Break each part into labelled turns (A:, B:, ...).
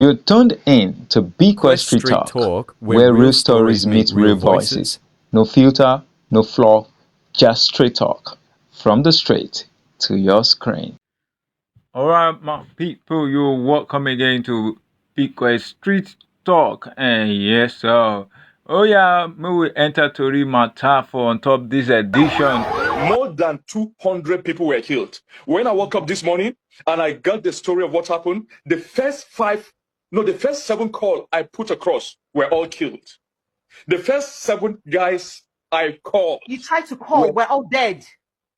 A: You're tuned in to Bequest Street
B: Street
A: Talk, where real stories meet real voices. No filter, no flaw, just straight talk. From the street to your screen. Alright, my people, you're welcome again to Bequest Street Talk. And yes, sir. Oh, yeah, we will enter Tori Matter for on top this edition.
C: More than 200 people were killed. When I woke up this morning and I got the story of what happened, the first seven calls I put across were all killed. The first 7 guys I called.
D: You tried to call, we're all dead.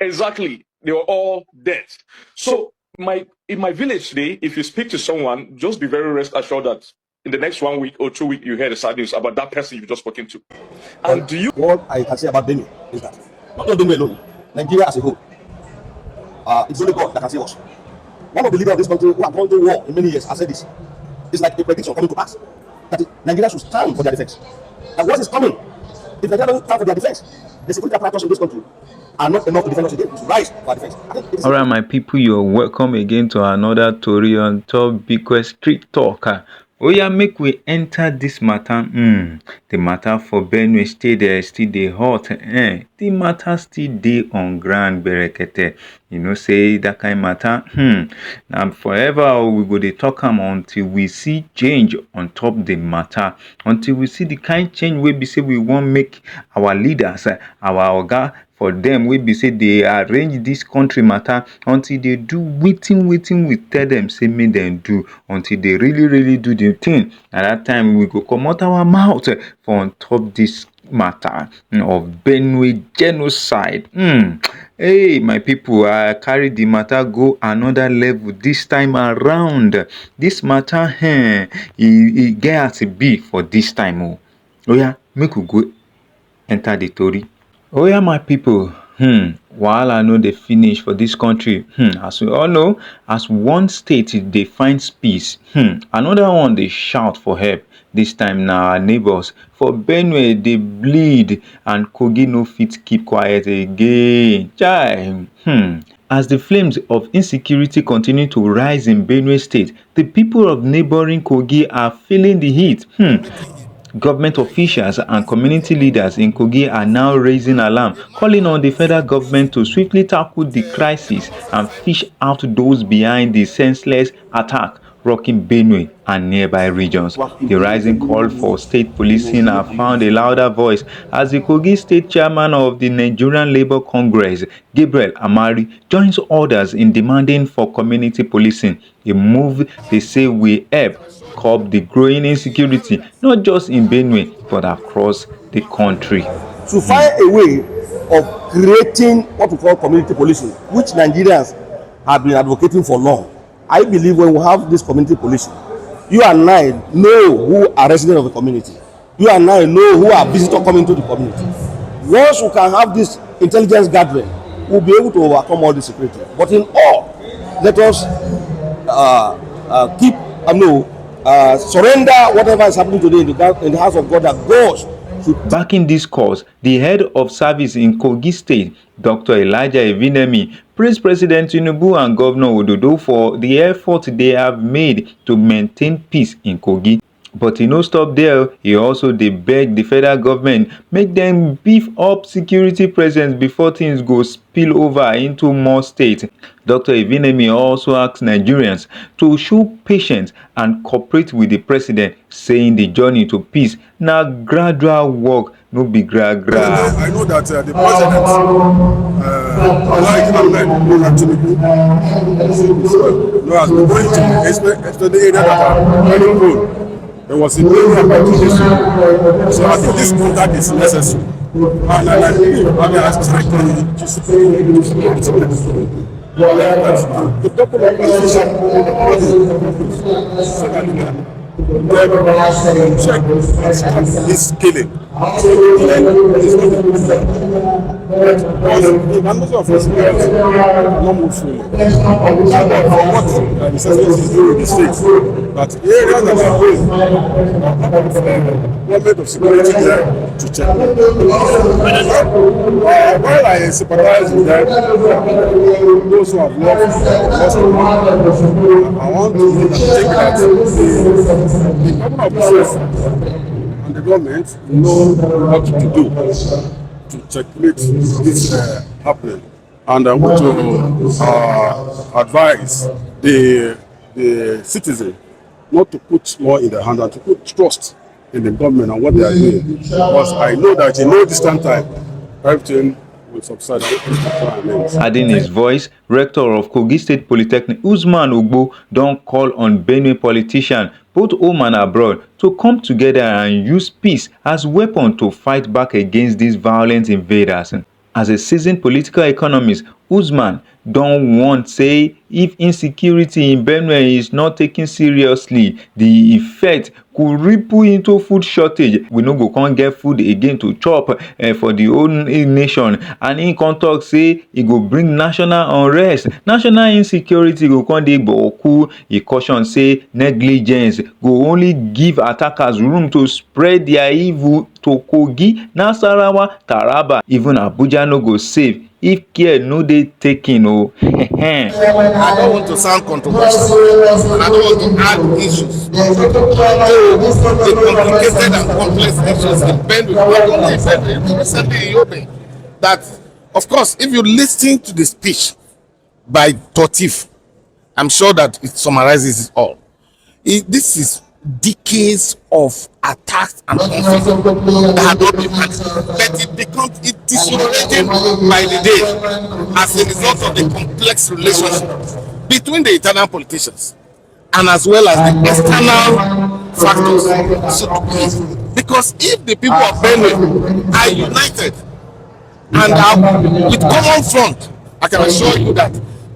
C: Exactly. They were all dead. So in my village today, if you speak to someone, just be very rest assured that in the next 1 week or 2 weeks, you hear the sad news about that person you've just spoken to. And
E: what I can say about Benue is that not Benue alone, Nigeria as a whole, it's only God that can save us. One of the leaders of this country who have gone through war in many years has said this. It's like a prediction coming to pass that Nigeria should stand for their defense. And what is coming? If Nigeria doesn't stand for their defense, the security apparatus in this country are not enough to defend us again. We should rise for our defense.
A: Alright, my people, you're welcome again to another Tori on top Bequest Street Talk. Oh yeah, make we enter this matter. The matter for Benue State still dey hot. The matter still dey on ground, berekete. You know, say that kind of matter. Now forever we go dey talk am until we see change on top the matter. Until we see the kind change wey be say we want make our leaders, our oga, for them we be say they arrange this country matter until they do wetin we tell them say make them do, until they really do the thing. At that time we go comot our mouth for on top this matter of Benue Genocide. Hey my people, I carry the matter go another level this time around. This matter e get as e be for this time. Oh yeah, make we go enter the story. Oh yeah, my people, wahala no dey finish for this country. As we all know, as one state dey find peace, another one dey shout for help. This time na our neighbors for Benue dey bleed and Kogi no fit keep quiet again. Chai. As the flames of insecurity continue to rise in Benue State, the people of neighboring Kogi are feeling the heat. Government officials and community leaders in Kogi are now raising alarm, calling on the federal government to swiftly tackle the crisis and fish out those behind the senseless attack rocking Benue and nearby regions. The rising call for state policing have found a louder voice as the Kogi state chairman of the Nigerian Labour Congress, Gabriel Amari, joins others in demanding for community policing, a move they say will help curb the growing insecurity not just in Benue but across the country.
E: To find a way of creating what we call community policing, which Nigerians have been advocating for long. I believe when we have this community policing, you and I know who are residents of the community. You and I know who are visitors coming to the community. Once we can have this intelligence gathering, we'll be able to overcome all the security. But in all, let us surrender whatever is happening today in the house of God, that God should.
A: Backing this cause, the head of service in Kogi State, Dr. Elijah Evinemi, praised President Tinubu and Governor Ododo for the effort they have made to maintain peace in Kogi. But he no stop there. He also beg the federal government make them beef up security presence before things go spill over into more states. Dr. Evinemi also asked Nigerians to show patience and cooperate with the president, saying the journey to peace na gradual work, no be gra.
F: I know that the president, like Ahmed Tinubu, has been going to the area that are very prone. There was a new opportunity, so I think this contact is necessary. And I think I'm trying to just check this killing then it's not a problem. Because the numbers of experience not move fully. For what the Securities is doing in the states, that areas that are going, government of security there to check. While I sympathize with them, those who have lost I want to take that the government of the state and the government know what to do to checkmate this happening. And I want to advise the citizen not to put more in their hand and to put trust in the government and what they are doing. Because I know that in no distant time, everything will subside.
A: Adding his voice, Rector of Kogi State Polytechnic, Usman Ogbo, don call on Benue politicians, both home and abroad, to come together and use peace as weapon to fight back against these violent invaders. As a seasoned political economist, Usman don warn say if insecurity in Benue is not taken seriously, the effect could ripple into food shortage. We no go come get food again to chop for the whole nation. And he come talk say e go bring national unrest, national insecurity go come dey boku. He caution say negligence go only give attackers room to spread their evil to Kogi, Nasarawa, Taraba, even Abuja no go save if care no dey taken o.
E: I don't want to sound controversial, and I don't want to add issues. The complicated and complex issues depend with what only said recently in Yobe. That, of course, if you listen to the speech by Totif, I'm sure that it summarizes it all. This is decades of attacks and conflict that had not been managed, but it deteriorating by the day as a result of the complex relationship between the internal politicians and as well as the external factors. So, because if the people of Benue are united and are with common front, I can assure you that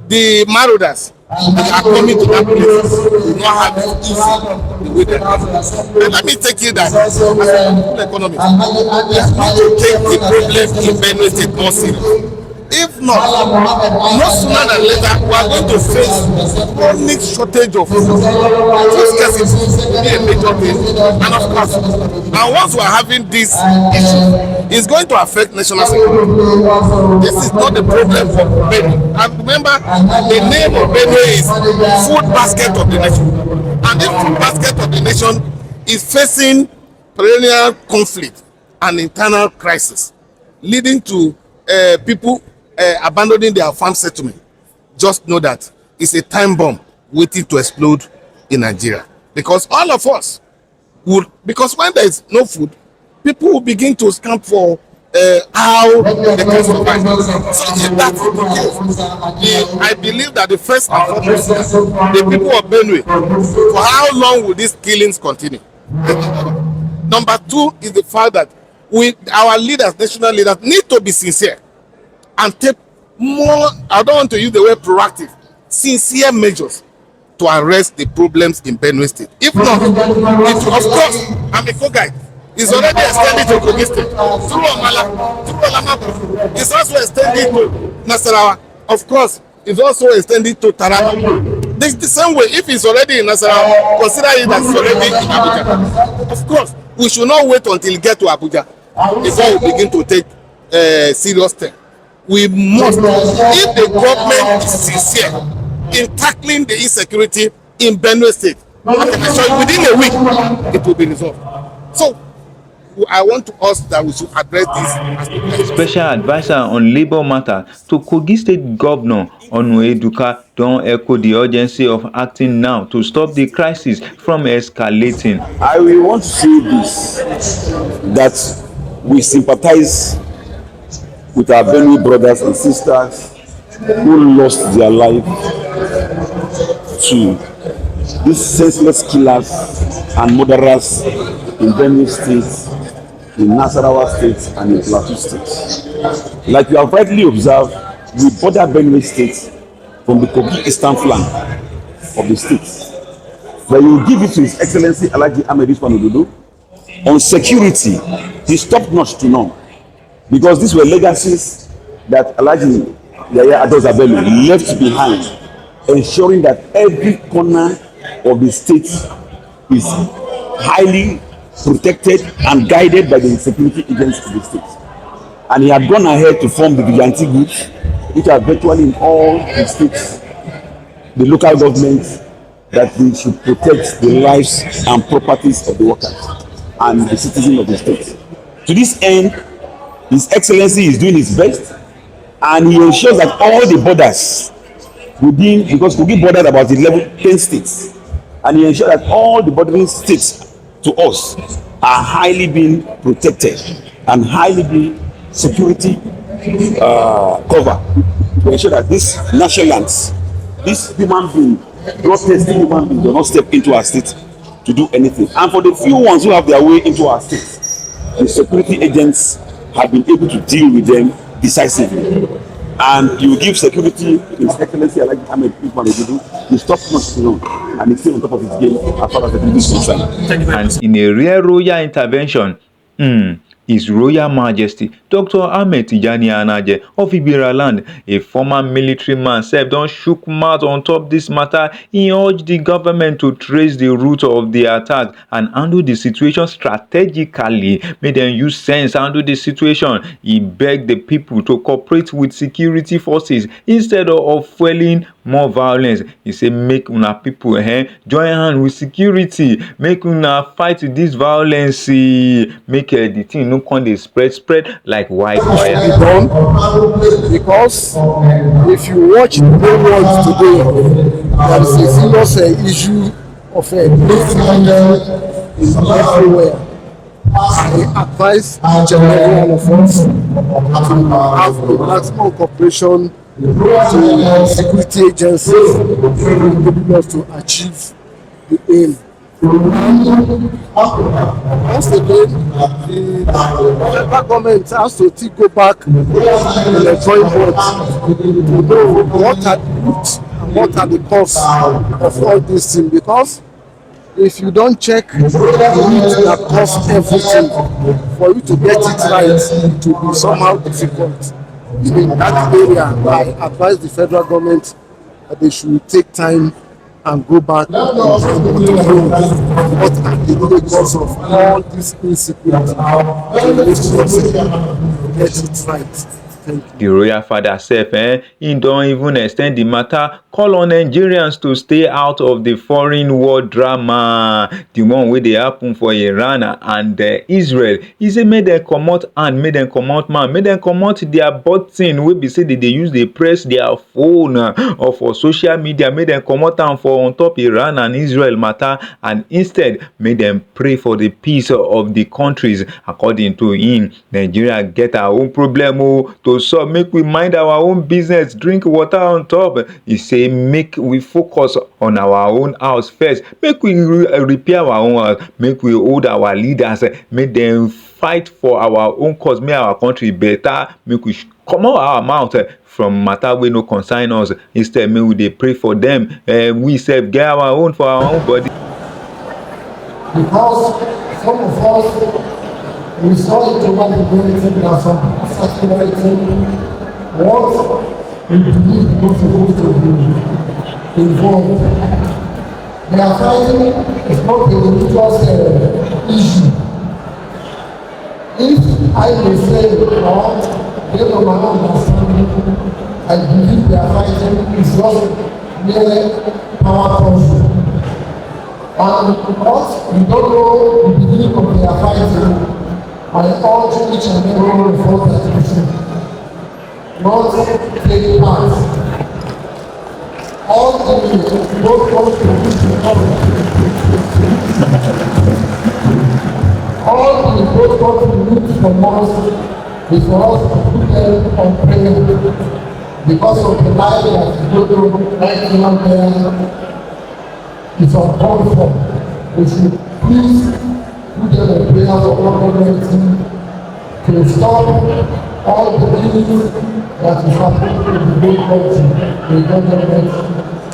E: the marauders that are coming to that place will not have it easy the way they have. And let me take you that as a political economist, we have to take the problem in Benue State more serious. If not, no sooner than later, we are going to face chronic shortage of food. Food scarcity will be a major thing. And of course, and once we are having this issue, it's going to affect national security. This is not the problem for Benue. And remember, the name of Benue is Food Basket of the Nation. And this Food Basket of the Nation is facing perennial conflict and internal crisis, leading to people abandoning their farm settlement. Just know that it's a time bomb waiting to explode in Nigeria. Because all of us would, because when there is no food, people will begin to scamp for how they can survive. So if that is the case, I believe that the first and foremost, the people of Benue, for how long will these killings continue? Number two is the fact that our leaders, national leaders, need to be sincere and take more, I don't want to use the word proactive, sincere measures to arrest the problems in Benue State. If not, of course, I'm a Kogi. It's already extended to Kogi State, through Omala, through Olamabo. It's also extended to Nasarawa. Of course, it's also extended to Taraba. The same way, if it's already in Nasarawa, consider it as already in Abuja. Of course, we should not wait until we get to Abuja before we begin to take serious steps. We must, if the government is sincere in tackling the insecurity in Benue State, I can assure you within a week it will be resolved. So I want to us that we should address this.
A: Special adviser on labour matter to Kogi State Governor Ododo don echo the urgency of acting now to stop the crisis from escalating.
E: I will want to say this, that we sympathize with our Benue brothers and sisters who lost their life to these senseless killers and murderers in Benue State, in Nasarawa State, and in Plateau State. Like you have rightly observed, we border Benue State from the Kogi eastern flank of the state. But you give it to His Excellency Alhaji Ahmed Usman Ododo on security. is top notch to none, because these were legacies that Alhaji Yaya Adozabelu left behind, ensuring that every corner of the state is highly protected and guided by the security agents of the state. And he had gone ahead to form the vigilante groups, which are virtually in all the states, the local governments, that they should protect the lives and properties of the workers and the citizens of the state. To this end, His Excellency is doing his best, and he ensures that all the borders within, because Kogi bordered about 10 states, and he ensures that all the bordering states to us are highly being protected and highly being security cover, to ensure that these national lands, this human being, bloodthirsty human being, do not step into our state to do anything. And for the few ones who have their way into our state, the security agents have been able to deal with them decisively. And you give security, His Excellency Alhaji Ahmed Usman Ododo, the top notch to know, and he's still on top of his game as far as the security is concerned.
A: And in a rare royal intervention, His Royal Majesty Dr. Ahmed Tijani Anaje of Ibira Land, a former military man, don shook mouth on top this matter. He urged the government to trace the root of the attack and handle the situation strategically. Make them use sense, handle the situation. He begged the people to cooperate with security forces instead of fueling more violence. He said, make una people join hand with security, make una fight this violence, make the thing no come dey spread like wildfire.
F: Done because if you watch the whole world today, there is a serious issue of is everywhere. I advise each and every one of us to have a maximum cooperation to security agencies to achieve the aim. Once again, the government has to go back to the drawing board to know what are the roots and what are the causes of all these things, because if you don't check the root that cause everything, for you to get it right, it will be somehow difficult. In that area, I advise the federal government that they should take time and go back and know what are the root cause of all this insecurity. Get it right.
A: The royal father sef, he don't even extend the matter, call on Nigerians to stay out of the foreign war drama, the one wey dey happen for Iran and Israel. He say make dem comot hand, make dem comot mouth, make dem comot their button wey be say they dey use dey press their phone or for social media, make dem comot am for on top Iran and Israel matter, and instead make dem pray for the peace of the countries. According to him, Nigeria get our own problem to solve, make we mind our own business, drink water on top. He say make we focus on our own house first, make we repair our own house, make we hold our leaders, make them fight for our own cause, make our country better, make we comot our mouth from matter wey no concern us. Instead, make we dey pray for them. We sef get our own for our own body.
B: Because some of us, we saw it over the bulletin that some people circulating what we believe was supposed to be involved. They are fighting is not a religious issue. If I may say, or based on my own understanding, I believe they are fighting is just mere power control. And because we don't know the beginning of their fighting, I urge each and every one of us that we should not take part. All the both countries need from us is for us to put them on prayer, because of the life that is going on right now there is uncalled for. We should please put them on prayer for all government to stop all the things that is happening in the whole country. The government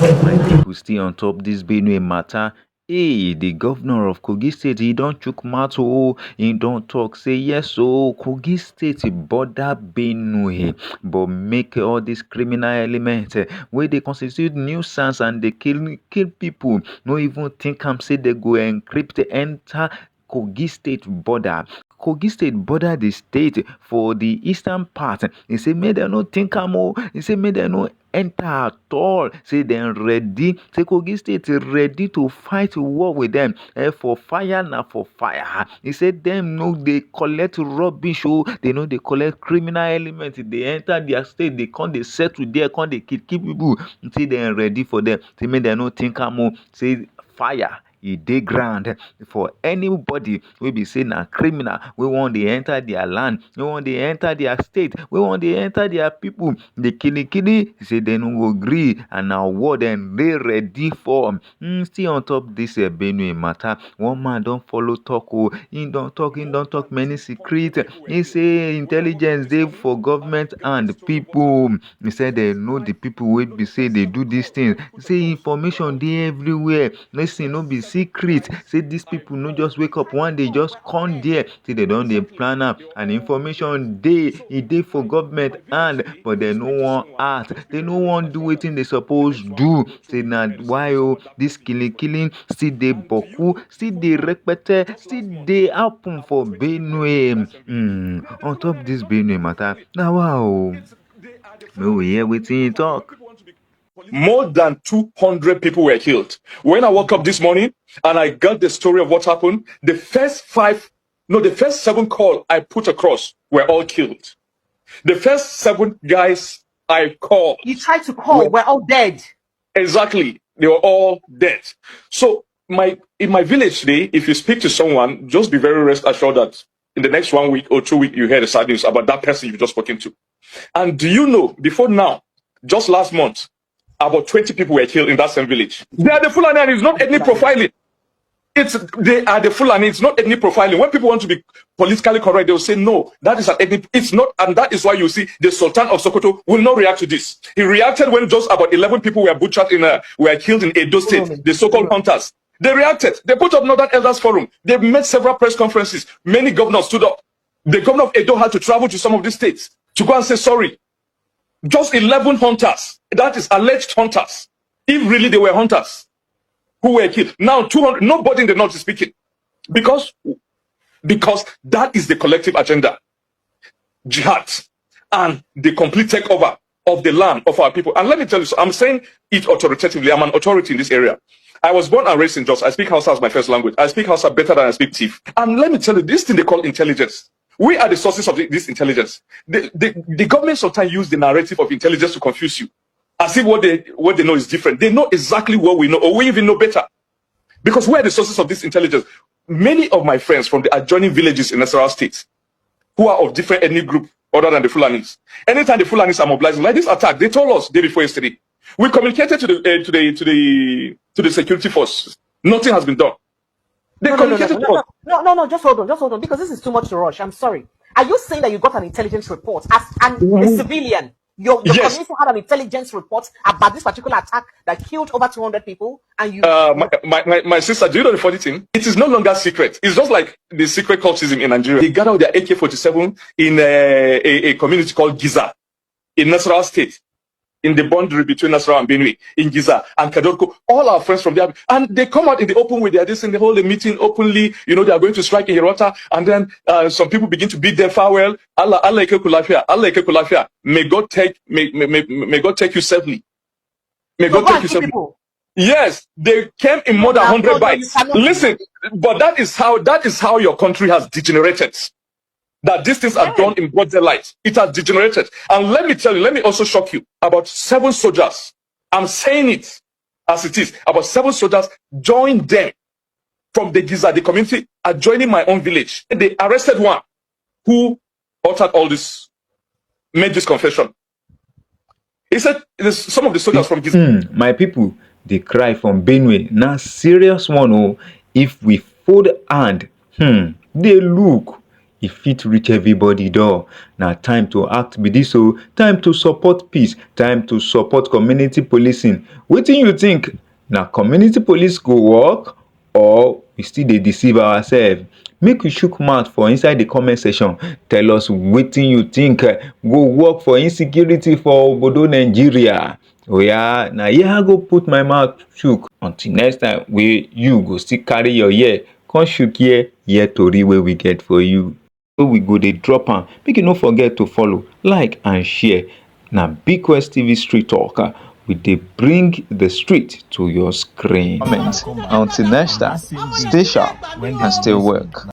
A: People still on top this Benue matter. Hey, the governor of Kogi State, he don't chook mouth, oh, he don't talk, say yes, oh, Kogi State border Benue, but make all these criminal elements where they constitute nuisance and they kill people, no even think am say they go encrypt enter Kogi State border. Kogi State border the state for the eastern part. He say make dem no think am o. He say make dem no enter at all. Say dem ready. Say Kogi State ready to fight war with dem. For fire na for fire. He say dem no dey collect rubbish o. They no dey collect criminal element. They enter their state. They come dey settle there. Come dey kill people. Say dem ready for dem. Say make dem no think am o. Say fire e dey ground for anybody wey be say na criminal wey wan dey enter their land, wey wan dey enter their state, wey wan dey enter their people. The kini say dem no go gree and na war dem dey ready for. Still on top this Benue matter, one man don follow talk o. Him don talk many secret. He say intelligence dey for government and people. He say dem know the people wey be say dey do these things. Say information dey everywhere. Listen, no be secret. Say these people no just wake up one day, just come there. Say they don dey plan am, and information dey. E dey for government hand, but they no wan act. They no wan do wetin they suppose do. Say na why this killing still dey boku, still dey repete, still dey happen for Benue. On top this Benue matter, na wow. May we hear wetin he talk.
C: More than 200 people were killed. When I woke up this morning and I got the story of what happened, the first seven call I put across were all killed. The first 7 guys I called.
D: You tried to call, we're all dead.
C: Exactly. They were all dead. So in my village today, if you speak to someone, just be very rest assured that in the next 1 week or 2 weeks, you hear the sad news about that person you've just spoken to. And do you know, before now, just last month, about 20 people were killed in that same village. They are the Fulani, and it's not ethnic profiling. They are the Fulani, it's not ethnic profiling. When people want to be politically correct, they will say, no, that is an ethnic, it's not, and that is why you see the Sultan of Sokoto will not react to this. He reacted when just about 11 people were butchered were killed in Edo State, the so-called hunters. They reacted. They put up Northern Elders Forum. They made several press conferences. Many governors stood up. The governor of Edo had to travel to some of these states to go and say sorry. Just 11 hunters, that is alleged hunters, if really they were hunters, who were killed. Now 200, nobody in the north is speaking. Because that is the collective agenda. Jihad and the complete takeover of the land of our people. And let me tell you, so I'm saying it authoritatively. I'm an authority in this area. I was born and raised in Jos. I speak Hausa as my first language. I speak Hausa better than I speak Tiv. And let me tell you, this thing they call intelligence. We are the sources of this intelligence. The government sometimes use the narrative of intelligence to confuse you, as if what they know is different. They know exactly what we know, or we even know better, because we are the sources of this intelligence. Many of my friends from the adjoining villages in Nasarawa State, who are of different ethnic group other than the Fulanis, anytime the Fulanis are mobilizing, like this attack, they told us day before yesterday. We communicated to the security force. Nothing has been done.
D: No, just hold on, because this is too much to rush. I'm sorry. Are you saying that you got an intelligence report as a civilian? Your
C: Yes.
D: community had an intelligence report about this particular attack that killed over 200 people, and you.
C: My sister, do you know the funny thing? It is no longer secret. It's just like the secret cultism in Nigeria. They gathered their AK-47 in a community called Giza in Nasarawa State, in the boundary between Nasarawa and Benue, in Giza and Kadorko. All our friends from there, and they come out in the open with their this, and they hold a meeting openly. You know, they are going to strike in Hirota, and then some people begin to bid their farewell. Allah Kulafia. May God take you safely. May God take you safely. Yes, they came in more than 100 bites. Listen, but that is how your country has degenerated. That these things are done in broad daylight. It has degenerated. And let me tell you, let me also shock you. About 7 soldiers, I'm saying it as it is, about 7 soldiers joined them from the Giza, the community, adjoining my own village. And they arrested one who uttered all this, made this confession. He said, some of the soldiers from Giza.
A: My people, they cry from Benue. Now, serious one, oh, if we fold hand, they look. It fit reach everybody door. Now time to act be this, so time to support peace, time to support community policing. What do you think? Now community police go work or we still dey deceive ourselves? Make we chook mouth for inside the comment section. Tell us wetin you think go work for insecurity for obodo Nigeria. Oya, na here I go put my mouth chook. Until next time wey you go still carry your ear come chook hear tori wey we get for you. So we go dey drop am. Make you no forget to follow, like and share. Na Big West TV Street Talk. We dey bring the street to your screen. Until next time, stay sharp and stay work.